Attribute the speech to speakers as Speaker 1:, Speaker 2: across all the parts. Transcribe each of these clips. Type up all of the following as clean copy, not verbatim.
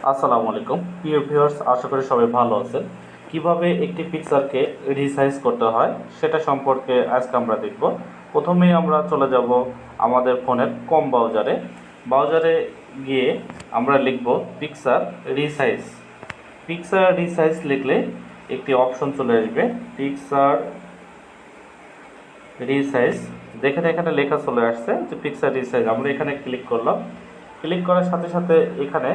Speaker 1: আসসালামু আলাইকুম প্রিয় ভিউয়ার্স, আশা করি সবাই ভালো আছেন। কিভাবে একটি পিকচারকে রিসাইজ করতে হয় সেটা সম্পর্কে আজকে আমরা দেখব। প্রথমেই আমরা চলে যাব আমাদের ফোনের কম ব্রাউজারে। ব্রাউজারে গিয়ে আমরা লিখব পিকচার রিসাইজ। পিকচার রিসাইজ লিখলে একটি অপশন চলে আসবে, পিকচার রিসাইজ। দেখেন এখানে লেখা চলে আসছে যে পিকচার রিসাইজ। আমরা এখানে ক্লিক করলাম। ক্লিক করার সাথে সাথে এখানে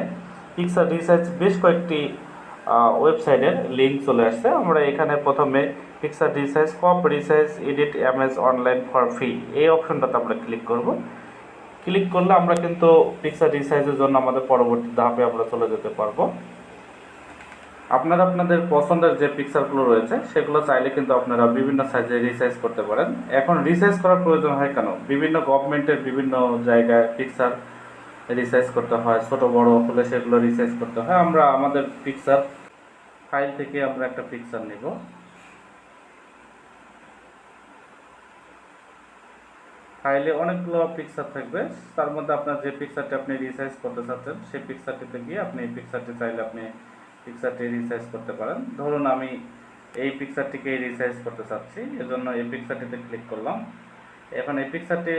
Speaker 1: পিকচার রিসাইজ বেশ কয়েকটি ওয়েবসাইটের লিঙ্ক চলে আসছে। আমরা এখানে প্রথমে picture resize, pop resize, edit image online for free, এই অপশনটাতে আমরা ক্লিক করব। ক্লিক করলে আমরা কিন্তু পিকচার রিসাইজের জন্য আমাদের পরবর্তী ধাপে আমরা চলে যেতে পারবো। আপনারা আপনাদের পছন্দের যে পিকচারগুলো রয়েছে সেগুলো চাইলে কিন্তু আপনারা বিভিন্ন সাইজে রিসাইজ করতে পারেন। এখন রিসাইজ করার প্রয়োজন হয় কেন? বিভিন্ন গভর্নমেন্টের বিভিন্ন জায়গায় পিকচার রিসাইজ করতে হয়, ছোট বড় হলে সেগুলো রিসাইজ করতে হয়। আমরা আমাদের পিকচার ফাইল থেকে আমরা একটা পিকচার নেব। ফাইলে অনেকগুলো পিকচার থাকবে, তার মধ্যে আপনার যে পিকচারটি আপনি রিসাইজ করতে চাচ্ছেন সেই পিকচারটিতে গিয়ে আপনি এই পিকচারটি চাইলে আপনি পিকচারটি রিসাইজ করতে পারেন। ধরুন আমি এই পিকচারটিকে রিসাইজ করতে চাচ্ছি, এজন্য এই পিকচারটিতে ক্লিক করলাম। এখন এই পিকচারটি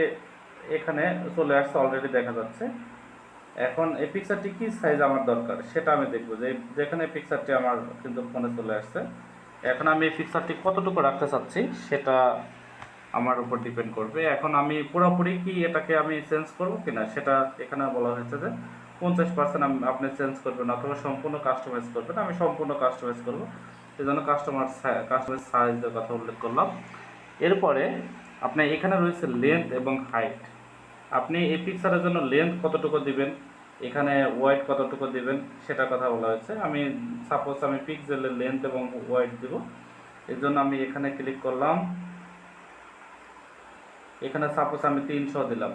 Speaker 1: এখানে চলে আসছে, অলরেডি দেখা যাচ্ছে। এখন এই পিকচারটি কি সাইজ আমার দরকার সেটা আমি দেখব, যে যেখানে পিকচারটি আমার কিন্তু ফোনে চলে আসছে। এখন আমি এই পিকচারটি কতটুকু রাখতে চাচ্ছি সেটা আমার উপর ডিপেন্ড করবে। এখন আমি পুরোপুরি কি এটাকে আমি চেঞ্জ করবো কিনা সেটা এখানে বলা হয়েছে যে 50% আপনি চেঞ্জ করবেন অথবা সম্পূর্ণ কাস্টমাইজ করবেন। আমি সম্পূর্ণ কাস্টমাইজ করব, এই জন্য কাস্টমাইজ সাইজের কথা উল্লেখ করলাম। এরপরে আপনি এখানে রয়েছে লেন্থ এবং হাইট। আপনি এই পিকচারের জন্য লেন্থ কতটুকু দিবেন, এখানে ওয়াইড কতটুকু দিবেন সেটার কথা বলা হয়েছে। আমি সাপোজ আমি পিক্সেলের লেন্থ এবং ওয়াইড দেব, এর জন্য আমি এখানে ক্লিক করলাম। এখানে সাপোজ আমি 300 দিলাম।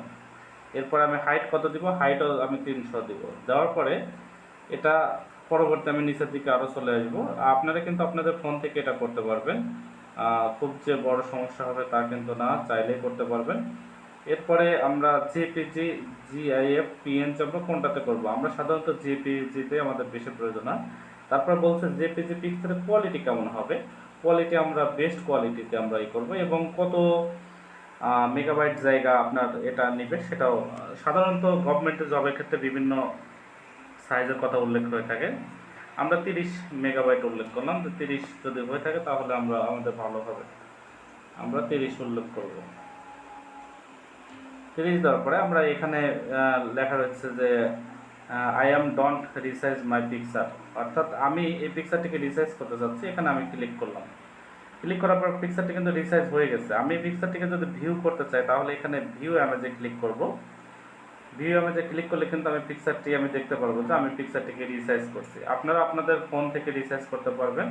Speaker 1: এরপর আমি হাইট কত দিব, হাইটও আমি 300 দিব। দেওয়ার পরে এটা পরবর্তী আমি নিচের দিকে আরও চলে আসবো। আপনারা কিন্তু আপনাদের ফোন থেকে এটা করতে পারবেন, খুব যে বড় সমস্যা হবে তা কিন্তু না, চাইলেই করতে পারবেন। এরপরে আমরা জেপিজি, জিআইএফ, পিএনজি আমরা কোনটাতে করব? আমরা সাধারণত জেপিজিতে আমাদের বেশি প্রয়োজন হয়। তারপর বলছে জেপিজি পিকচারের কোয়ালিটি কেমন হবে। কোয়ালিটি আমরা বেস্ট কোয়ালিটিতে আমরা করব, এবং কত মেগাবাইট জায়গা আপনার এটা নেবে সেটাও। সাধারণত গভর্নমেন্টের জবের ক্ষেত্রে বিভিন্ন সাইজের কথা উল্লেখ হয়ে থাকে। আমরা 30 মেগাবাইট উল্লেখ করলাম, তো 30 যদি হয়ে থাকে তাহলে আমাদের ভালো হবে। আমরা 30 উল্লেখ করব। 30 দেওয়ার পরে আমরা এখানে লেখা রয়েছে যে I am don't resize my picture, অর্থাৎ আমি এই পিকচারটিকে রিসাইজ করতে চাচ্ছি। এখানে আমি ক্লিক করলাম। ক্লিক করার পর পিকচারটি কিন্তু রিসাইজ হয়ে গেছে। আমি এই পিকচারটিকে যদি ভিউ করতে চাই তাহলে এখানে ভিউ ইমেজে ক্লিক করব। ভিউ ইমেজে ক্লিক করলে কিন্তু আমি পিকচারটি আমি দেখতে পারবো যে আমি পিকচারটিকে রিসাইজ করছি। আপনারা আপনাদের ফোন থেকে রিসাইজ করতে পারবেন।